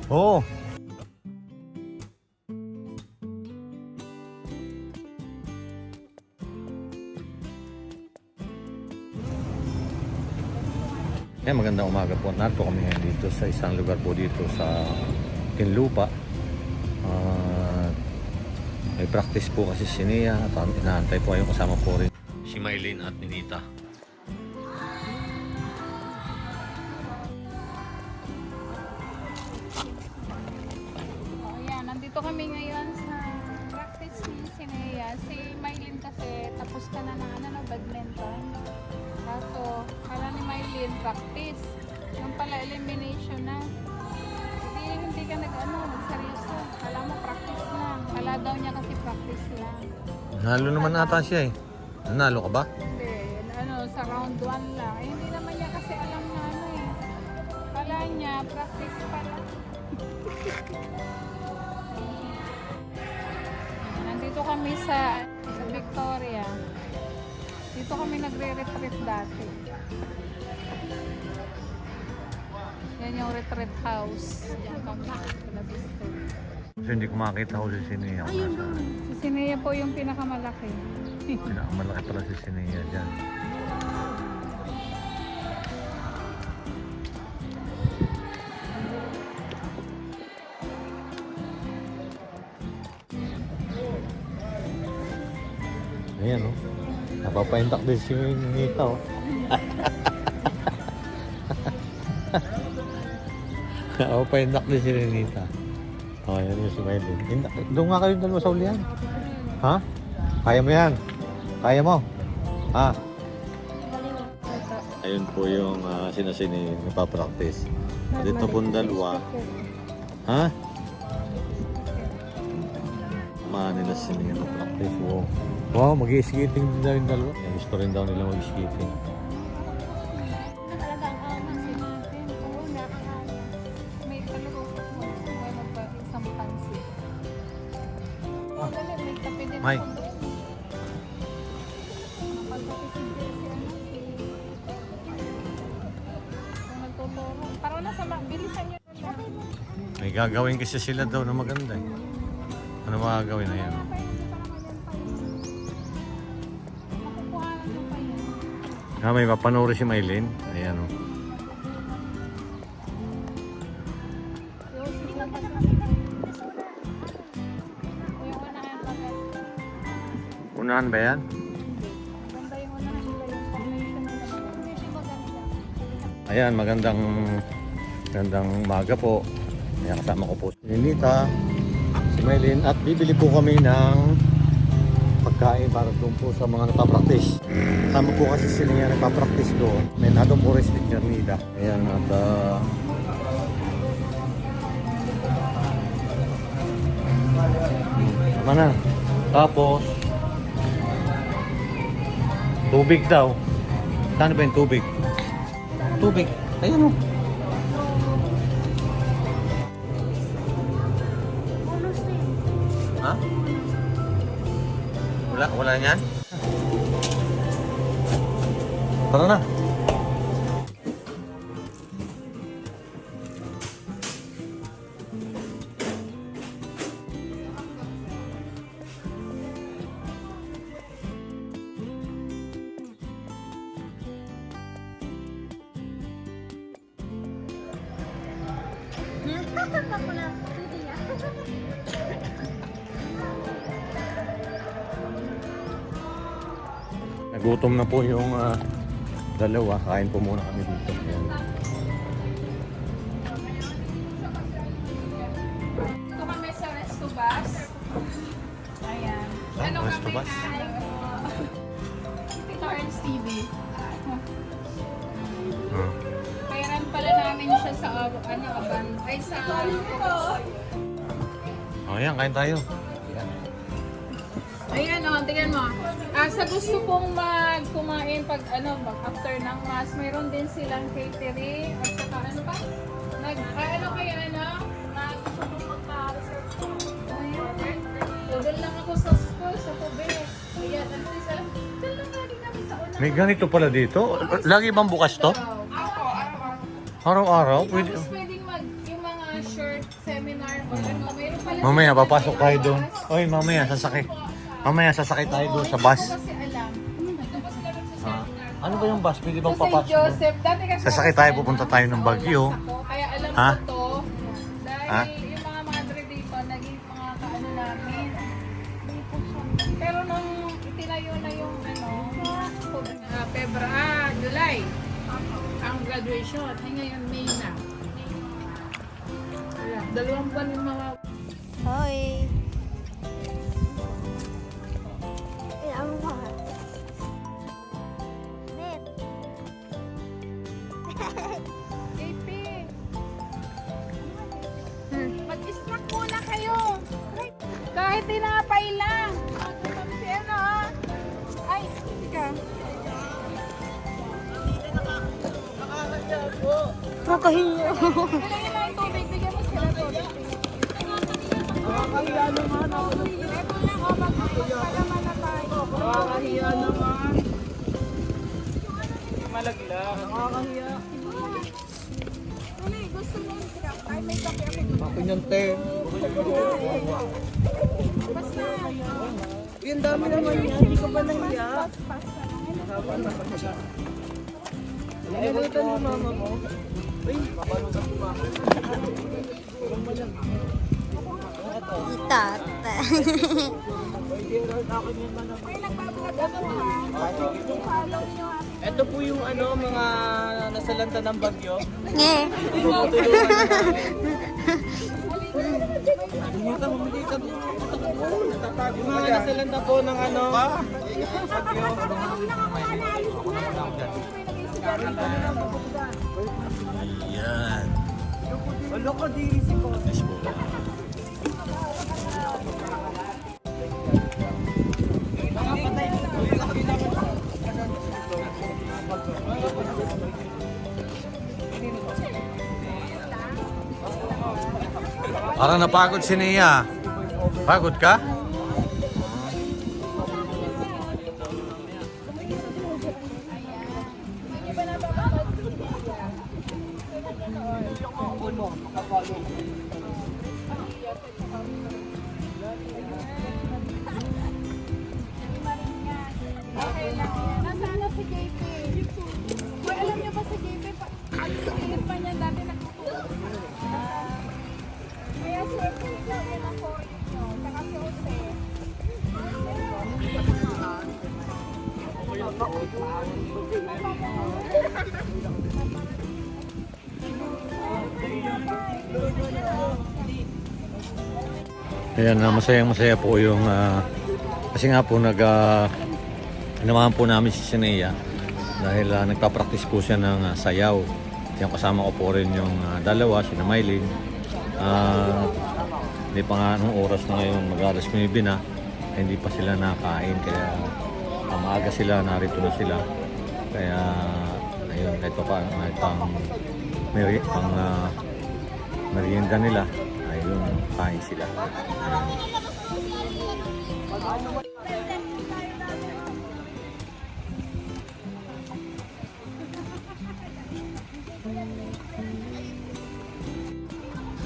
Oo. Magandang umaga po. Narito kami ngayon dito sa isang lugar po dito sa Tinlupa. May practice po kasi si Nia at inaantay po kayo, kasama po rin si Maylin at Ninita. Ayan, nandito kami ngayon sa practice ni Nia. Si Maylin kasi tapos ka na ng badminton. Kaso, kala ni Maylin practice. Yung pala elimination na. Hindi ka nagseryoso. Kala mo practice lang. Kala daw niya kasi practice lang. Nalo naman ata siya eh. Nanalo ka ba? Hindi. Sa round 1 lang. Hindi naman niya kasi alam na Kala niya, practice pala. Nandito kami sa Victoria. Dito kami nagre-retreat dati. Yan yung retreat house. Diyan kami. Kasi hindi ko makita ko si Sineya. Si Sineya po yung pinakamalaki. Pinakamalaki pala si Sineya dyan. Ayan o. Napapaintak din si Ninita o. Napapaintak din si Ninita. O, yan yung si Maylin. Doon nga kayo dalawa sa ulihan. Ha? Kaya mo yan? Kaya mo? Ha? Ayun po yung sinasini napapractice. Dito pong dalawa. Ha? Nila sini napapractice. Wow, mag-i-skating din daw yung dalawa. Gusto rin daw nila mag-skating. May talaga isang pansit. May kape din May. ako doon. Parang nasa bilisan nyo. May gagawin kasi sila daw na maganda eh. Ano magagawin na yan? May mapanuri si Maylin. Ayan o. Unahan ba yan? Ayan, magandang umaga po. Ayan, kasama ko po si Ninita, si Maylin, at bibili po kami ng pagkain para doon po sa mga napapractice. Kasama po kasi sila yan napapractice doon. May nadong po rin si Nida. Ayan, at tama na. Tapos tubig daw. Saan ba yung tubig? Tubig. Ayan o. Ha? Wala niyan? Tara na. Nagutom na po yung dalawa. Kain po muna kami dito. Ayan. Ito kami sa Resto Bus. Ayan. Ano Resto kami Bus? Lawrence TV. Hmm. Bayaran pala namin siya sa Aban. Ay sa Ayan, kain tayo. Ayan o, tingnan mo. Sa gusto pong kumain pag after ng mass, mayroon din silang catering at saka ano pa? Magpa-reserve ko. Ayun. Doon lang ako sa school, sa Pobes. Ayan, at least alam, doon lang lagi kami sa una. May ganito pala dito? Lagi bang bukas to? Ako, Araw-araw? Pwede. Tapos pwedeng yung mga shirts Mamaya, papasok tayo doon. Oy, mamaya, sasakay. Mamaya, sasakay tayo doon sa bus. Kasi alam. Ito ba sila Ah, ano ba yung bus? Pwede bang Sa St. papasok doon? Joseph, dati kasi Sasakay tayo, pupunta tayo ng Baguio. Kaya alam Ha? ko to. Dahil Ha? yung mga madre dito, naging mga kaano namin. Pero nung itinayo na yung July, ang graduation. Ay ngayon, May na. Wala, 2 buwan yung mga... Hoy. Ang mahal. Net. JP, mag-snack muna kayo. Kahit tinapay lang. Si ano ah. Ay, tika. Makahiyo. Kailangan lang tubig. Bigyan mo sila tubig. Nakakahiya naman ako. Ito lang o, magpapalaman na tayo. Nakakahiya naman. Malaglag. Nakakahiya. Uli, gusto mo? Ay, may kape ako. Ako yung te. Basta. Yung dami naman yan. Hindi ko ba nahiya? Nalimutan yung mama mo. Tata. May nagbablog ako ha. Follow nyo ha. Ito po yung ano, mga nasalanta ng bagyo. Nge. Yung mga nasalanta po ng ano. Yan. Wala ka diri si ko. Parang napagod si Nia. Pagod ka? Okay lang yan. Nasaan na si JP? Hoy, alam niyo ba si JP? Ang liit pa niya dati nagtutulog. Kaya si JP ko yan ang phone niyo. Saka si Jose. Ayan, masayang-masaya po yung kasi nga po namahan po namin si Sinea dahil nagpa-practice po siya ng sayaw. Yung kasama ko po rin yung dalawa, si Maylin. Hindi pa nga nung oras na ngayon, mag-alas 9 na, hindi pa sila nakain kaya maaga sila, narito na sila. Kaya ayun, kahit pa paano, pang merienda nila, ayun, kain sila.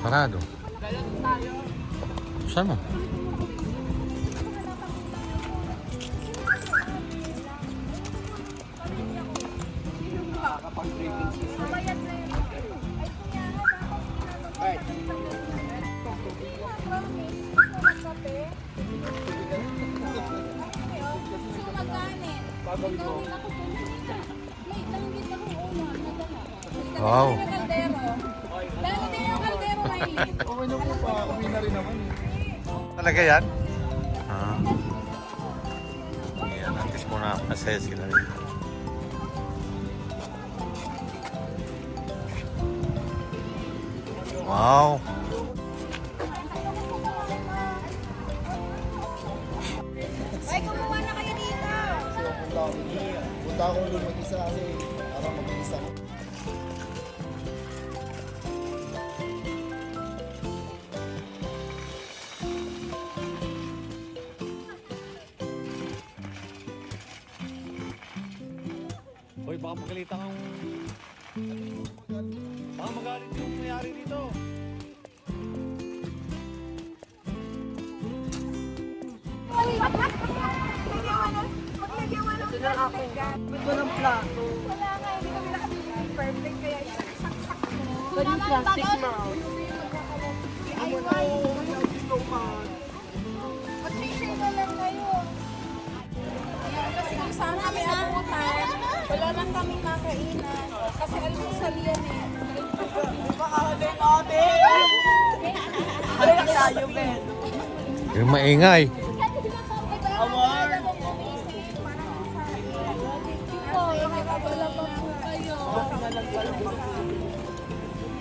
Parado. Saan mo? Wow. Lalo din yung kaldero, Maylin. Okay na po pa. Uwi na rin naman. Talaga yan? Yan, at least muna masaya sila rin. Wow! Ay, kumuha na kayo dito. Punta ako ulit mag-isa kasi para mabilis ako. Hoy, baka magalitan kang... Baka magalit yung mayari dito. Walang plato. Wala nga, hindi kami nakapag-perfect. Kaya isang-saksak mo. Ganyung plastic na. DIY. Mag-share na lang kayo. Ayan, kasi kung saan kami abutan, wala lang kami makainan. Kasi almusal yan eh. Yung maingay. Award!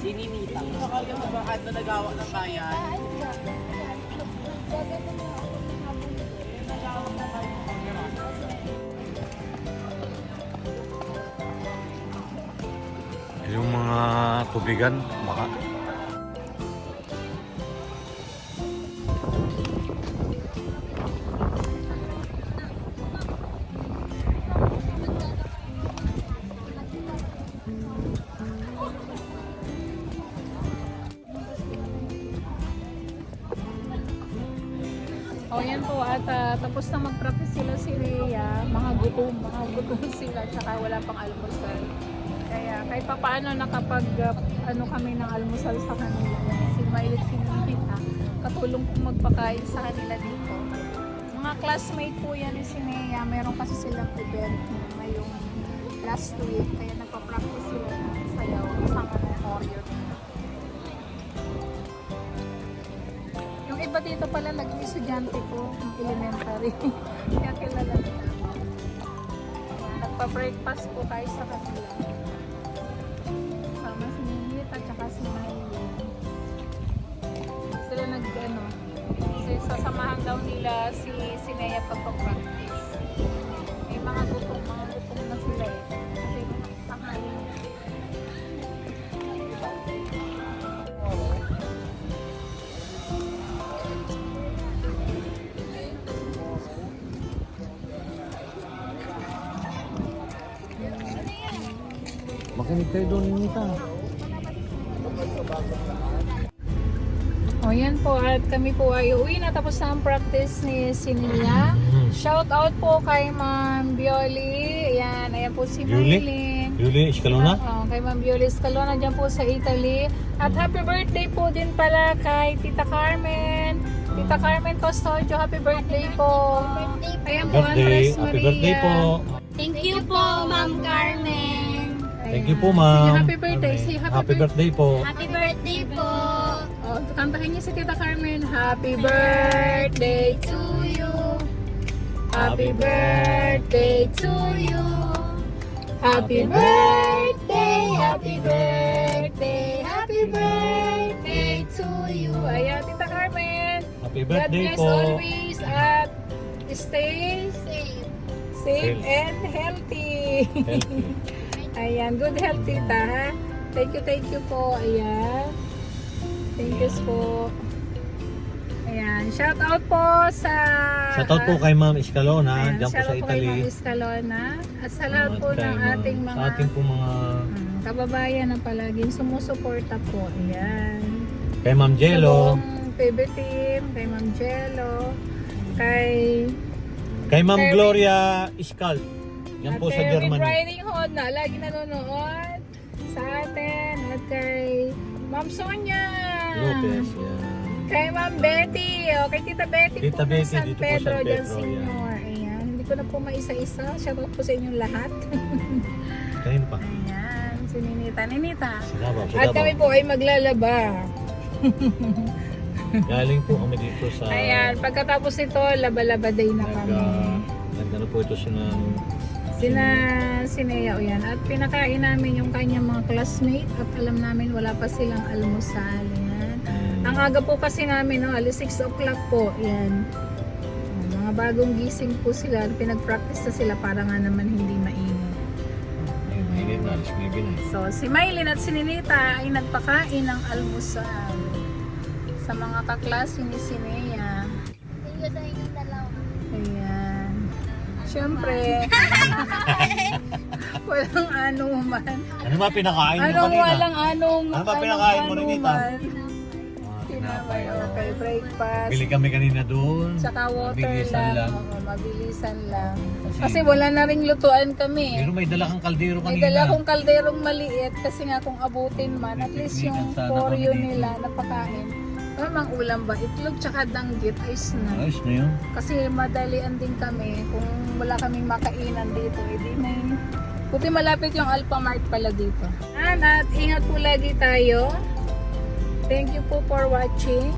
Sininita. Nakakalimutan mo ba kahit na nagawa ng bayan? Yung mga tubigan, baka. O yan po at tapos na mag-practice sila si Rhea, mga gutom sila tsaka wala pang almusal. Kaya kahit pa paano nakapag ano kami ng almusal sa kanila. Si Violet Sinita, katulong kong magpakain sa kanila dito. Mga classmate po yan ni Sinea, meron kasi silang event ngayong last week. Kaya nagpa-practice sila ng sayaw, kasama ng choreo. Yung iba dito pala naging estudyante ko, ng elementary. Kaya kilala nila. Nagpa-breakfast po tayo sa kanila. Sama si Ninit at saka si Miley. Sila kasi sasamahan daw nila si Sinea pagpa-practice. May mga gutom na sila eh. Kasi tanghali. Makinig kayo doon, Nita. O yan po at kami po ay uwi na tapos na ang practice ni Sinea. Shout out po kay Ma'am Bioli. Ayan po si Maylin. Yuli, Escalona? Kay Ma'am Bioli Escalona dyan po sa Italy. At happy birthday po din pala kay Tita Carmen. Tita Carmen Custodio, happy birthday po. Ayan po, Andres Maria. Happy birthday po. Thank you po, Ma'am Carmen. Thank you po, ma'am. Sige, happy birthday. Say Happy birthday po. Happy birthday po. Oh, kantahin niyo si Tita Carmen. Happy birthday to you. Happy birthday to you. Happy birthday, happy birthday, happy birthday to you. Ayan, Tita Carmen. Happy God birthday bless po. always at stay safe and healthy. Healthy. Ayan, good health tita ha. Thank you po. Ayan. Thank you po. Ayan, shout out po sa Shoutout po kay Ma'am Escalona, ayan, dyan po shout sa out po kay Ma'am Italy. Escalona at sa lahat po Kay ng Ma'am- ating mga Sa ating po mga... kababayan na palaging sumusuporta po. Ayan. Kay Ma'am Jello. Sa buong PB team, kay Ma'am Jello, kay Kay Ma'am Terry. Gloria Iskal. Yan po sa Ate With Germany. Riding Hood na lagi nanonood sa atin at kay Ma'am Sonia. Lopez. Yan. Kay Ma'am Betty, o kay Tita Betty Tita po ng Betty, San dito po Pedro, San dyan Pedro, Senior. Ayan, hindi ko na po maisa-isa. Shoutout po sa inyong lahat. Kanino pa? Ayan, si Ninita. Sigabaw. At kami po ay maglalaba. Galing po kami dito sa... Ayan, pagkatapos ito, laba-laba day na kami. Nagano po ito siya ng... Sinea o yan. At pinakain namin yung kanyang mga classmate at alam namin wala pa silang almusal. Yan. Ang aga po kasi namin, no, alas 6 o'clock po. Yan. Mga bagong gising po sila. Pinag-practice na sila para nga naman hindi mainit. Ay, mainit na. Alas 9 na. So, si Maylin at si Ninita ay nagpakain ng almusal sa mga kaklase ni Sinea. Thank you sa inyong dalawa. Ayan. Siyempre, walang anuman. Ano ba pinakain mo Anong kanina? walang anong Ano ba pinakain mo, Ninita? anuman? Mga Okay, breakfast. Bili kami kanina doon. Tsaka water Mabilisan lang. Oo, mabilisan lang. Kasi- Kasi wala na ring lutuan kami. Pero may dala kang kaldero May kanina. dala kong kalderong maliit kasi nga kung abutin man, at least yung Sana kami poryo dito. nila napakain. Mamang ulam ba? Itlog tsaka danggit, ayos na. Ayos na yun. Kasi madalian din kami. Kung wala kaming makainan dito, edi na yun. Buti malapit yung Alphamart pala dito. At ingat po lagi tayo. Thank you po for watching.